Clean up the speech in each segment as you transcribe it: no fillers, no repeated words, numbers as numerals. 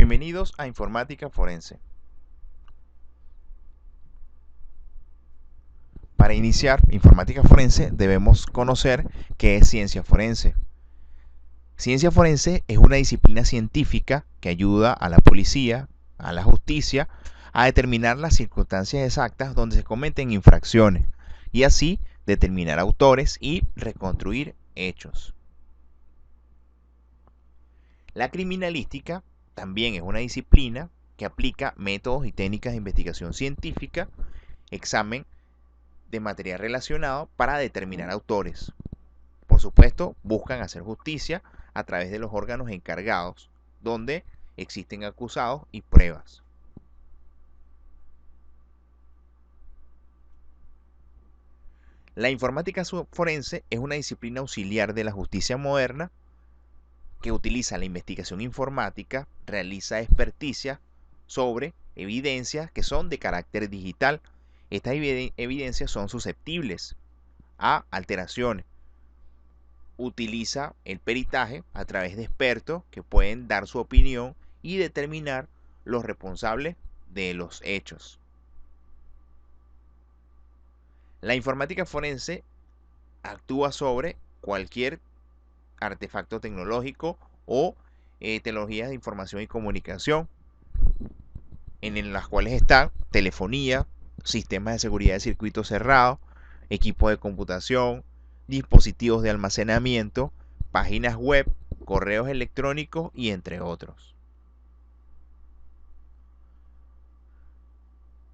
Bienvenidos a Informática Forense. Para iniciar Informática Forense debemos conocer qué es ciencia forense. Ciencia forense es una disciplina científica que ayuda a la policía, a la justicia, a determinar las circunstancias exactas donde se cometen infracciones y así determinar autores y reconstruir hechos. La criminalística también es una disciplina que aplica métodos y técnicas de investigación científica, examen de material relacionado para determinar autores. Por supuesto, buscan hacer justicia a través de los órganos encargados, donde existen acusados y pruebas. La informática forense es una disciplina auxiliar de la justicia moderna que utiliza la investigación informática, realiza experticia sobre evidencias que son de carácter digital. Estas evidencias son susceptibles a alteraciones. Utiliza el peritaje a través de expertos que pueden dar su opinión y determinar los responsables de los hechos. La informática forense actúa sobre cualquier artefacto tecnológico o tecnologías de información y comunicación, en las cuales están telefonía, sistemas de seguridad de circuito cerrado, equipos de computación, dispositivos de almacenamiento, páginas web, correos electrónicos y entre otros.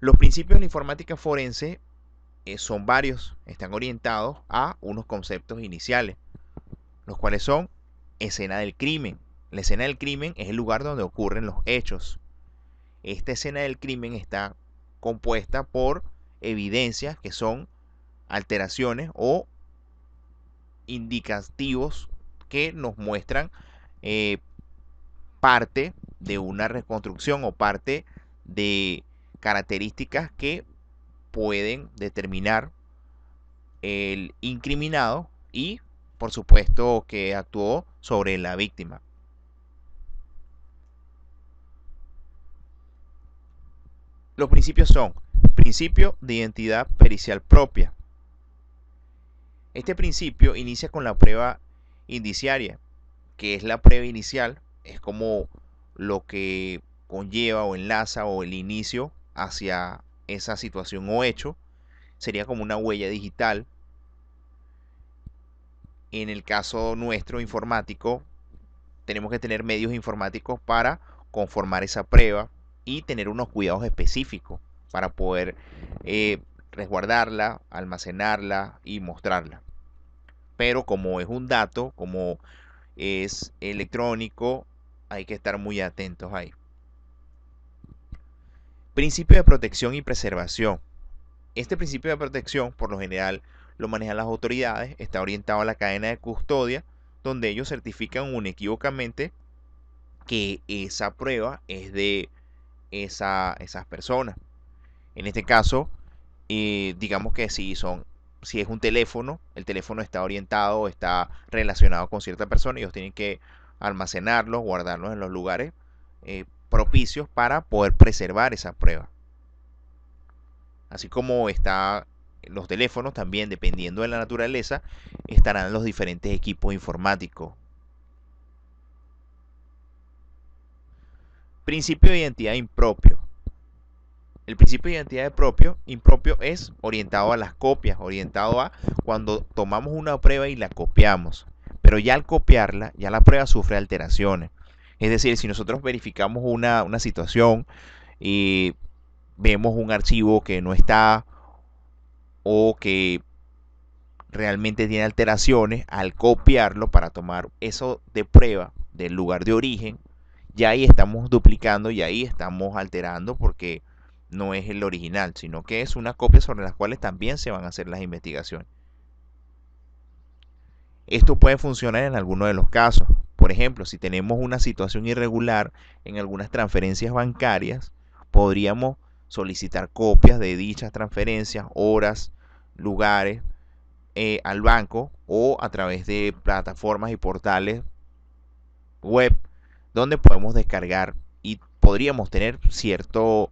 Los principios de la informática forense son varios, están orientados a unos conceptos iniciales, los cuales son escena del crimen. La escena del crimen es el lugar donde ocurren los hechos. Esta escena del crimen está compuesta por evidencias que son alteraciones o indicativos que nos muestran parte de una reconstrucción o parte de características que pueden determinar el incriminado y, por supuesto, que actuó sobre la víctima. Los principios son: principio de identidad pericial propia. Este principio inicia con la prueba indiciaria, que es la prueba inicial, es como lo que conlleva o enlaza o el inicio hacia esa situación o hecho. Sería como una huella digital. En el caso nuestro informático, tenemos que tener medios informáticos para conformar esa prueba y tener unos cuidados específicos para poder resguardarla, almacenarla y mostrarla. Pero como es un dato, como es electrónico, hay que estar muy atentos ahí. Principio de protección y preservación. Este principio de protección, por lo general, lo manejan las autoridades, está orientado a la cadena de custodia, donde ellos certifican inequívocamente que esa prueba es de esas personas. En este caso, digamos que si es un teléfono, el teléfono está orientado, está relacionado con cierta persona, ellos tienen que almacenarlos, guardarlos en los lugares propicios para poder preservar esa prueba. Así como está los teléfonos, también dependiendo de la naturaleza, estarán los diferentes equipos informáticos. Principio de identidad impropio. El principio de identidad impropio es orientado a las copias, orientado a cuando tomamos una prueba y la copiamos. Pero ya al copiarla, ya la prueba sufre alteraciones. Es decir, si nosotros verificamos una situación y vemos un archivo que no está o que realmente tiene alteraciones, al copiarlo para tomar eso de prueba del lugar de origen, ya ahí estamos duplicando y ahí estamos alterando porque no es el original, sino que es una copia sobre las cuales también se van a hacer las investigaciones. Esto puede funcionar en algunos de los casos. Por ejemplo, si tenemos una situación irregular en algunas transferencias bancarias, podríamos solicitar copias de dichas transferencias, horas, lugares, al banco o a través de plataformas y portales web donde podemos descargar y podríamos tener ciertas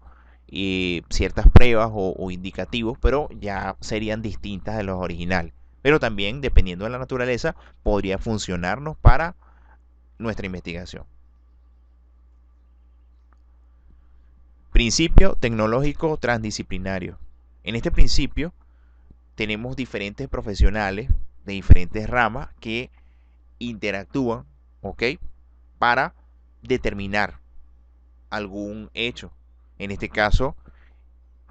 pruebas o indicativos, pero ya serían distintas de los originales. Pero también, dependiendo de la naturaleza, podría funcionarnos para nuestra investigación. Principio tecnológico transdisciplinario. En este principio tenemos diferentes profesionales de diferentes ramas que interactúan, ¿ok? Para determinar algún hecho. En este caso,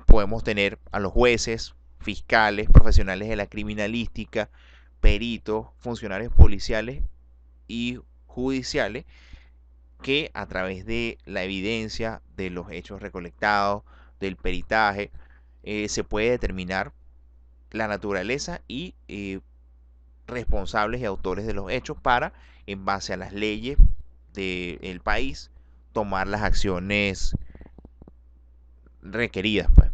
podemos tener a los jueces, fiscales, profesionales de la criminalística, peritos, funcionarios policiales y judiciales que a través de la evidencia, de los hechos recolectados, del peritaje, se puede determinar la naturaleza y responsables y autores de los hechos para, en base a las leyes del país, tomar las acciones requeridas, pues.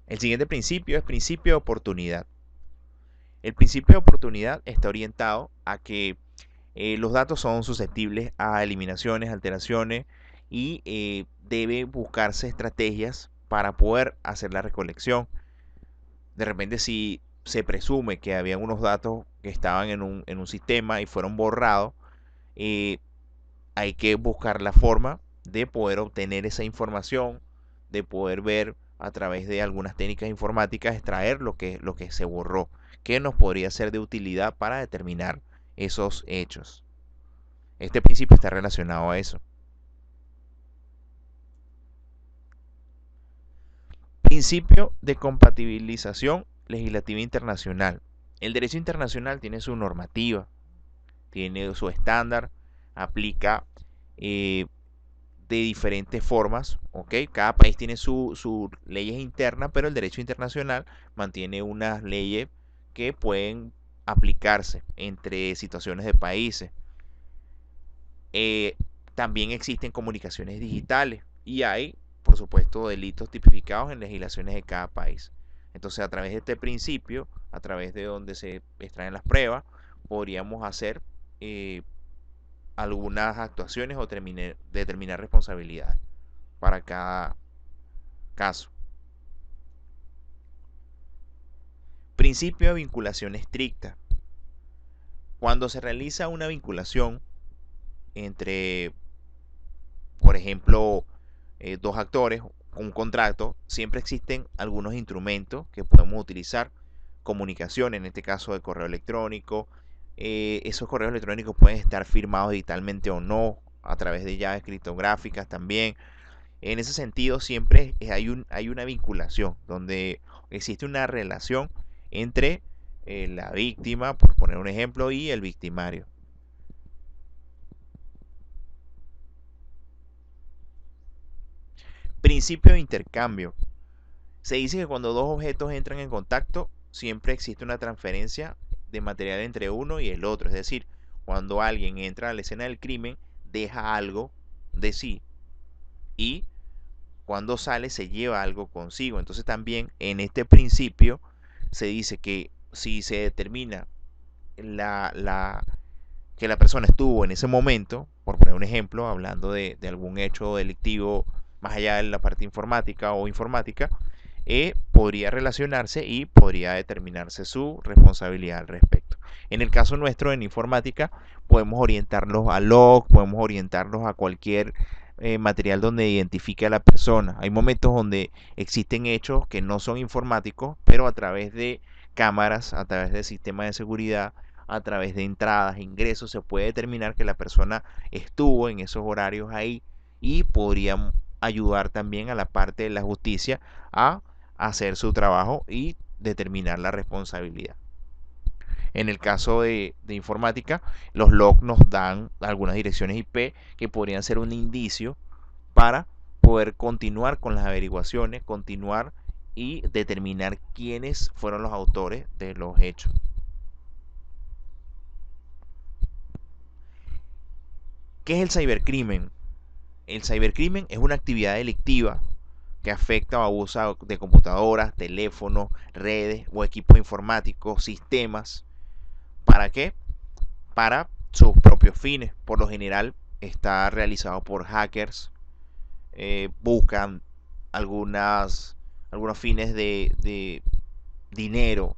El siguiente principio es principio de oportunidad. El principio de oportunidad está orientado a que los datos son susceptibles a eliminaciones, alteraciones y debe buscarse estrategias para poder hacer la recolección. De repente, si se presume que había unos datos que estaban en un sistema y fueron borrados, eh, hay que buscar la forma de poder obtener esa información, de poder ver a través de algunas técnicas informáticas, extraer lo que se borró, que nos podría ser de utilidad para determinar esos hechos. Este principio está relacionado a eso. Principio de compatibilización legislativa internacional. El derecho internacional tiene su normativa, tiene su estándar, aplica de diferentes formas, ¿ok? Cada país tiene sus leyes internas, pero el derecho internacional mantiene unas leyes que pueden aplicarse entre situaciones de países. Eh, También existen comunicaciones digitales y hay, por supuesto, delitos tipificados en legislaciones de cada país. Entonces, a través de este principio, a través de donde se extraen las pruebas, podríamos hacer algunas actuaciones o determinar responsabilidades para cada caso. Principio de vinculación estricta. Cuando se realiza una vinculación entre, por ejemplo, dos actores, un contrato, siempre existen algunos instrumentos que podemos utilizar. Comunicación, en este caso de correo electrónico. Esos correos electrónicos pueden estar firmados digitalmente o no, a través de llaves criptográficas también. En ese sentido, siempre hay una vinculación, donde existe una relación entre la víctima, por poner un ejemplo, y el victimario. Principio de intercambio. Se dice que cuando dos objetos entran en contacto, siempre existe una transferencia de material entre uno y el otro. Es decir, cuando alguien entra a la escena del crimen, deja algo de sí y cuando sale se lleva algo consigo. Entonces también en este principio se dice que si se determina que la persona estuvo en ese momento, por poner un ejemplo, hablando de algún hecho delictivo más allá de la parte informática o informática, podría relacionarse y podría determinarse su responsabilidad al respecto. En el caso nuestro en informática, podemos orientarlos a log, podemos orientarlos a cualquier material donde identifique a la persona. Hay momentos donde existen hechos que no son informáticos, pero a través de cámaras, a través de sistemas de seguridad, a través de entradas, ingresos, se puede determinar que la persona estuvo en esos horarios ahí y podrían ayudar también a la parte de la justicia a hacer su trabajo y determinar la responsabilidad. En el caso de informática, los logs nos dan algunas direcciones IP que podrían ser un indicio para poder continuar con las averiguaciones, continuar y determinar quiénes fueron los autores de los hechos. ¿Qué es el cibercrimen? El cibercrimen es una actividad delictiva que afecta o abusa de computadoras, teléfonos, redes o equipos informáticos, sistemas. ¿Para qué? Para sus propios fines. Por lo general está realizado por hackers. Buscan algunos fines de dinero.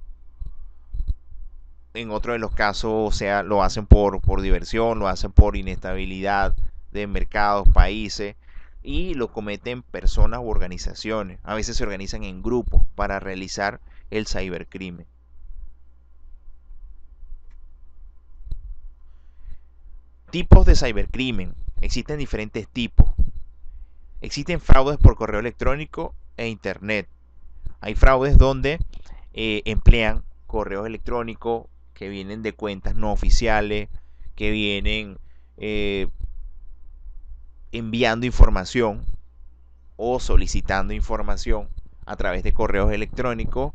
En otro de los casos, o sea, lo hacen por diversión, lo hacen por inestabilidad de mercados, países, y lo cometen personas u organizaciones. A veces se organizan en grupos para realizar el cibercrimen. Tipos de cibercrimen. Existen diferentes tipos. Existen fraudes por correo electrónico e internet. Hay fraudes donde emplean correos electrónicos que vienen de cuentas no oficiales, que vienen eh, enviando información o solicitando información a través de correos electrónicos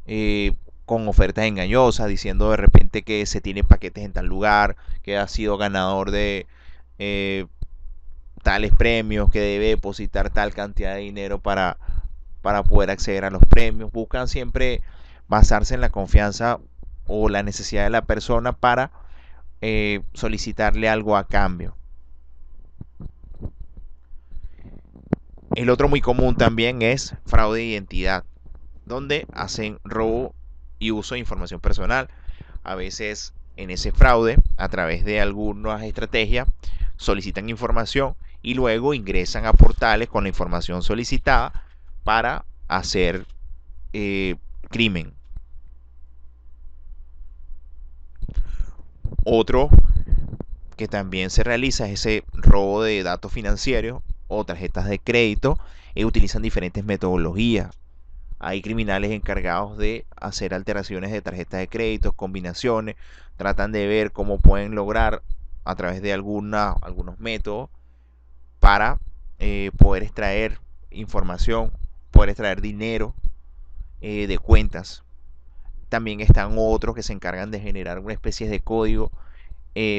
eh, con ofertas engañosas, diciendo de repente que se tiene paquetes en tal lugar, que ha sido ganador de eh, tales premios, que debe depositar tal cantidad de dinero para poder acceder a los premios. Buscan siempre basarse en la confianza o la necesidad de la persona para solicitarle algo a cambio. El otro muy común también es fraude de identidad, donde hacen robo y uso de información personal. A veces en ese fraude, a través de algunas estrategias, solicitan información y luego ingresan a portales con la información solicitada para hacer crimen. Otro que también se realiza es ese robo de datos financieros o tarjetas de crédito. Utilizan diferentes metodologías. Hay criminales encargados de hacer alteraciones de tarjetas de crédito, combinaciones, tratan de ver cómo pueden lograr a través de algunos métodos para poder extraer información, poder extraer dinero de cuentas. También están otros que se encargan de generar una especie de código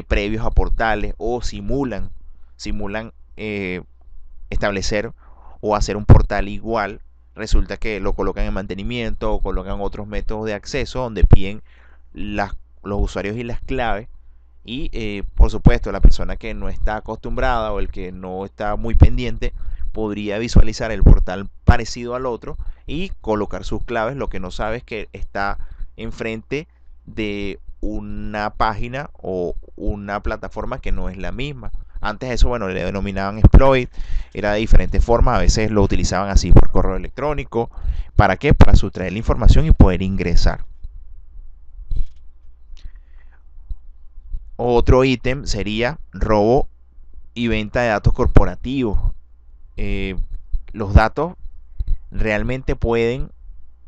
previos a portales o simulan establecer o hacer un portal igual. Resulta que lo colocan en mantenimiento o colocan otros métodos de acceso donde piden los usuarios y las claves. Y por supuesto, la persona que no está acostumbrada o el que no está muy pendiente podría visualizar el portal parecido al otro y colocar sus claves. Lo que no sabe es que está enfrente de una página o una plataforma que no es la misma. Antes eso, bueno, le denominaban exploit, era de diferentes formas, a veces lo utilizaban así por correo electrónico. ¿Para qué? Para sustraer la información y poder ingresar. Otro ítem sería robo y venta de datos corporativos. Eh, los datos realmente pueden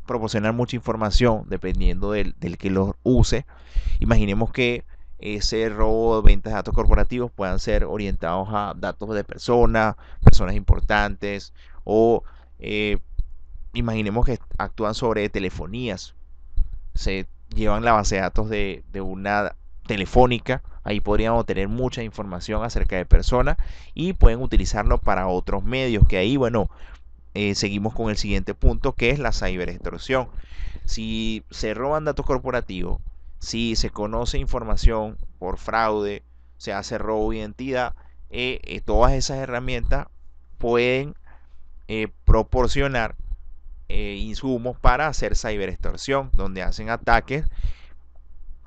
proporcionar mucha información dependiendo del que los use. Imaginemos que ese robo de ventas de datos corporativos puedan ser orientados a datos de personas importantes, o imaginemos que actúan sobre telefonías, se llevan la base de datos de una telefónica. Ahí podrían obtener mucha información acerca de personas y pueden utilizarlo para otros medios, que ahí, bueno, seguimos con el siguiente punto, que es la ciberextorsión. Si se roban datos corporativos, si se conoce información por fraude, se hace robo de identidad, todas esas herramientas pueden proporcionar insumos para hacer ciberextorsión, donde hacen ataques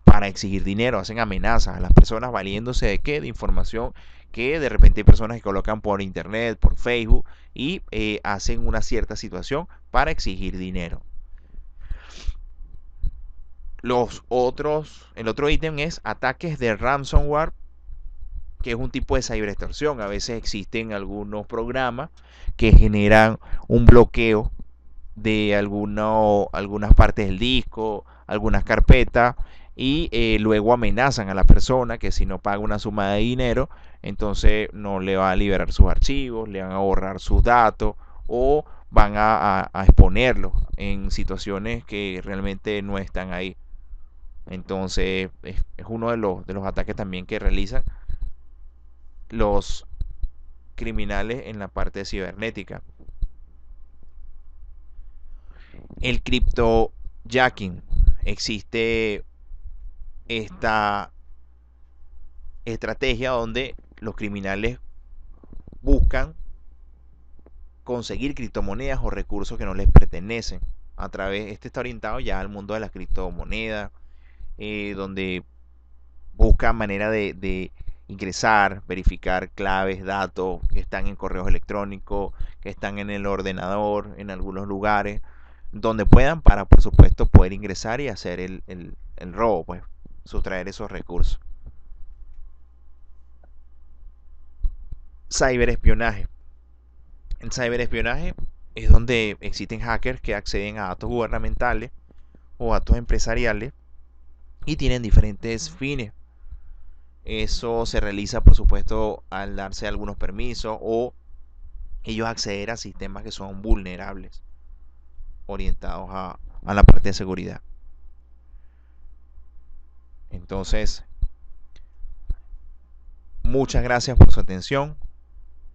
para exigir dinero, hacen amenazas a las personas valiéndose de qué, de información que de repente hay personas que colocan por internet, por Facebook, y hacen una cierta situación para exigir dinero. El otro ítem es ataques de ransomware, que es un tipo de ciberextorsión. A veces existen algunos programas que generan un bloqueo de algunas partes del disco, algunas carpetas, y luego amenazan a la persona que si no paga una suma de dinero, entonces no le va a liberar sus archivos, le van a borrar sus datos o van a exponerlos en situaciones que realmente no están ahí. Entonces es uno de los ataques también que realizan los criminales en la parte cibernética. El cryptojacking. Existe esta estrategia donde los criminales buscan conseguir criptomonedas o recursos que no les pertenecen. A través, este está orientado ya al mundo de las criptomonedas, donde busca manera de ingresar, verificar claves, datos que están en correos electrónicos, que están en el ordenador, en algunos lugares, donde puedan para, por supuesto, poder ingresar y hacer el robo, pues, sustraer esos recursos. Ciberespionaje. En ciberespionaje es donde existen hackers que acceden a datos gubernamentales o datos empresariales y tienen diferentes fines. Eso se realiza, por supuesto, al darse algunos permisos o ellos acceder a sistemas que son vulnerables, orientados a la parte de seguridad. Entonces, muchas gracias por su atención.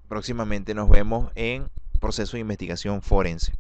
Próximamente nos vemos en proceso de investigación forense.